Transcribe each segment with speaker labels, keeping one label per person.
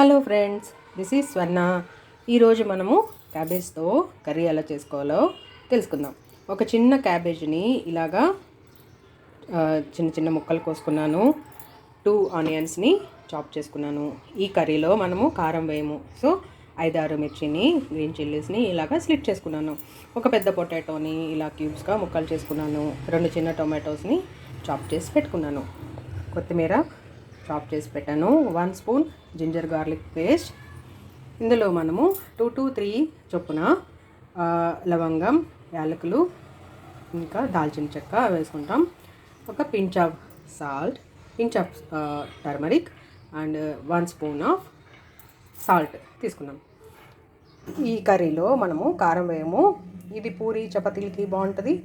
Speaker 1: Hello friends, this is స్వర్ణ. ఈరోజు మనము క్యాబేజ్తో curry ఎలా చేసుకోవాలో తెలుసుకుందాం. ఒక చిన్న క్యాబేజ్ని ఇలాగా చిన్న చిన్న ముక్కలు కోసుకున్నాను. 2 ఆనియన్స్ని చాప్ చేసుకున్నాను. ఈ కర్రీలో మనము కారం వేయము, సో 5-6 మిర్చిని, గ్రీన్ చిల్లీస్ని ఇలాగా స్లిట్ చేసుకున్నాను. ఒక పెద్ద పొటాటోని ఇలా క్యూబ్స్గా ముక్కలు చేసుకున్నాను. 2 చిన్న టొమాటోస్ని చాప్ చేసి పెట్టుకున్నాను. కొత్తిమీర చాప్ చేసి పెట్టాను. 1 స్పూన్ జింజర్ గార్లిక్ పేస్ట్. ఇందులో మనము 2 to 3 చొప్పున లవంగం, యాలకులు, ఇంకా దాల్చిన చెక్క వేసుకుంటాం. ఒక pinch of salt, pinch of turmeric and 1 spoon of salt తీసుకున్నాం. ఈ కర్రీలో మనము కారం వేయము. ఇది పూరి చపాతీలకి బాగుంటుంది,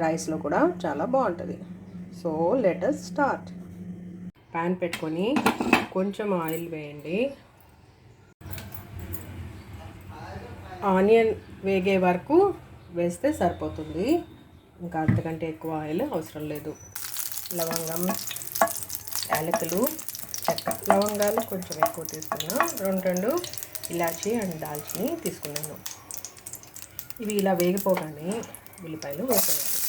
Speaker 1: రైస్లో కూడా చాలా బాగుంటుంది. So let us start. Pan పెట్టుకొని కొంచెం ఆయిల్ వేయండి. ఆనియన్ వేగే వరకు వేస్తే సరిపోతుంది, ఇంకా అంతకంటే ఎక్కువ ఆయిల్ అవసరం లేదు. లవంగం, యాలకులు, చెక్క. లవంగాలు కొంచెం ఎక్కువ తీసుకున్నా. 2 ఇలాచీ అండ్ దాల్చిని తీసుకున్నాను. ఇవి ఇలా వేగిపోగానే ఉల్లిపాయలు వేసేయాలి.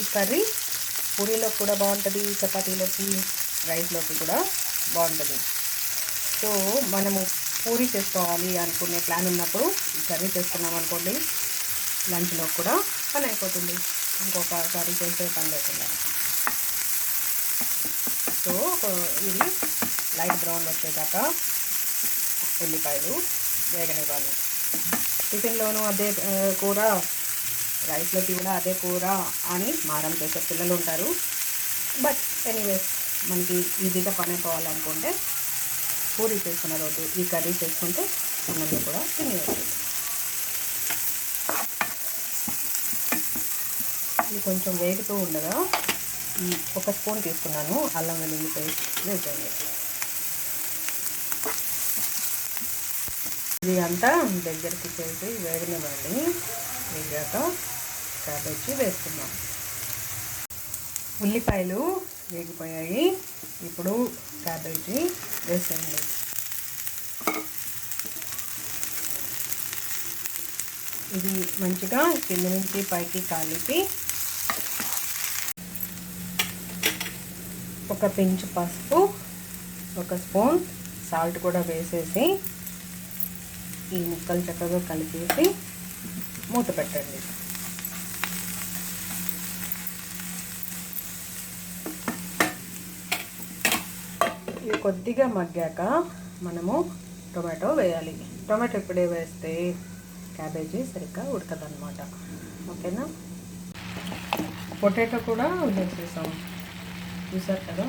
Speaker 1: ఈ కర్రీ పూరీలోకి కూడా బాగుంటుంది, చపాతీలోకి, రైస్లోకి కూడా బాగుంటుంది. సో మనము పూరీ చేసుకోవాలి అనుకునే ప్లాన్ ఉన్నప్పుడు ఈ కర్రీ చేసుకున్నాం అనుకోండి, లంచ్లో కూడా పని అయిపోతుంది, ఇంకొక కర్రీ చేసే పని లేకుండా. సో ఇది లైట్ బ్రౌన్ వచ్చేదాకా ఉల్లిపాయలు వేగనివ్వాలి. టిఫిన్లోనూ అదే కూర, రైస్లోకి కూడా అదే కూర అని మారం చేసే పిల్లలు ఉంటారు. బట్ ఎనీవేస్, మనకి ఈజీగా పని అయిపోవాలనుకుంటే పూరీ చేసుకున్న రోజు ఈ కర్రీ చేసుకుంటే అన్నంలో కూడా తినేయచ్చు. ఇది కొంచెం వేగుతూ ఉండగా ఈ 1 స్పూన్ తీసుకున్నాను అల్లం వెల్లుల్లి పేస్ట్ వేసేయండి. ఇది అంతా దగ్గరికి చేసి వేగనివ్వండి. వేగాక క్యాబేజీ వేసుకుందాం. ఉల్లిపాయలు వేగిపోయాయి, ఇప్పుడు క్యాబేజీ వేసేయండి. ఇది మంచిగా కింద నుంచి పైకి కలిపి ఒక పించ్ పసుపు, 1 స్పూన్ సాల్ట్ కూడా వేసేసి ఈ ముక్కలు చక్కగా కలిపేసి మూత పెట్టండి. ఇది కొద్దిగా మగ్గాక మనము టొమాటో వేయాలి. టొమాటో ఇప్పుడే వేస్తే క్యాబేజీ సరిగ్గా ఉడకదన్నమాట. ఓకేనా? పొటాటో కూడా వేసేసాం, చూసారు కదా.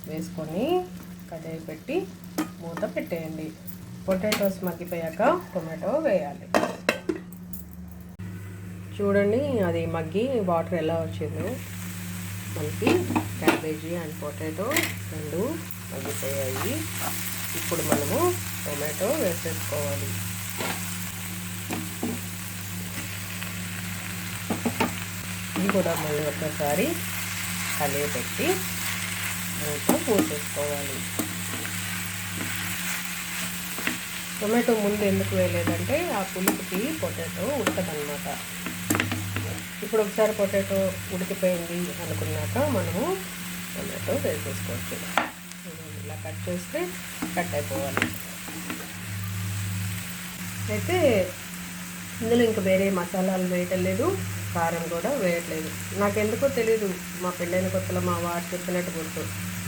Speaker 1: వేసుకొని కడాయి పెట్టి మూత పెట్టేయండి. పొటాటోస్ మగ్గిపోయాక టొమాటో వేయాలి. చూడండి, అది మగ్గి వాటర్ ఎలా వచ్చిందో. మనకి క్యాబేజీ అండ్ పొటాటో 2 మగ్గిపోయాయి. ఇప్పుడు మనము టొమాటో వేసేసుకోవాలి. ఇది కూడా మళ్ళీ ఒకసారి కలిపి పెట్టి మూత పోసేసుకోవాలి. టొమాటో ముందు ఎందుకు వేయలేదంటే ఆ పులుపుకి పొటాటో ఉడకదన్నమాట. ఇప్పుడు ఒకసారి పొటాటో ఉడికిపోయింది అనుకున్నాక మనము టొమాటో వేసేసుకోవచ్చు. ఇలా కట్ చేస్తే కట్ అయిపోవాలి. అయితే ఇందులో ఇంకా వేరే మసాలాలు వేయటం లేదు, కారం కూడా వేయట్లేదు. నాకెందుకో తెలీదు, మా పెళ్ళైన కొత్తలో మా వారు చెప్పినట్టు గుర్తు,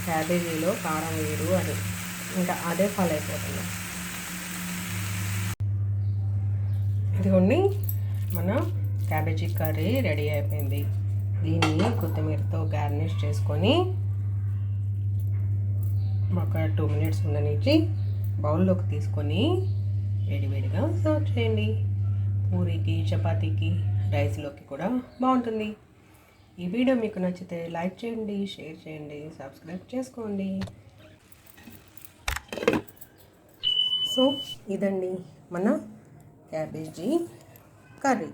Speaker 1: క్యాబేజీలో కారం వేయరు అని. ఇంకా అదే ఫాలో అయిపోతున్నాం. ఇదిగోండి, మన క్యాబేజీ కర్రీ రెడీ అయిపోయింది. దీన్ని కొత్తిమీరతో గార్నిష్ చేసుకొని ఒక 2 మినిట్స్ ఉండనిచ్చి బౌల్లోకి తీసుకొని వేడివేడిగా సర్వ్ చేయండి. పూరీకి, చపాతీకి, రైస్లోకి కూడా బాగుంటుంది. ఈ వీడియో మీకు నచ్చితే లైక్ చేయండి, షేర్ చేయండి, సబ్స్క్రైబ్ చేసుకోండి. సో ఇదండి మన క్యాబేజీ కర్రీ.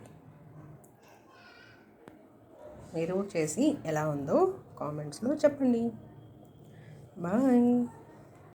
Speaker 1: మీరు చేసి ఎలా ఉందో కామెంట్స్లో చెప్పండి. బాయ్.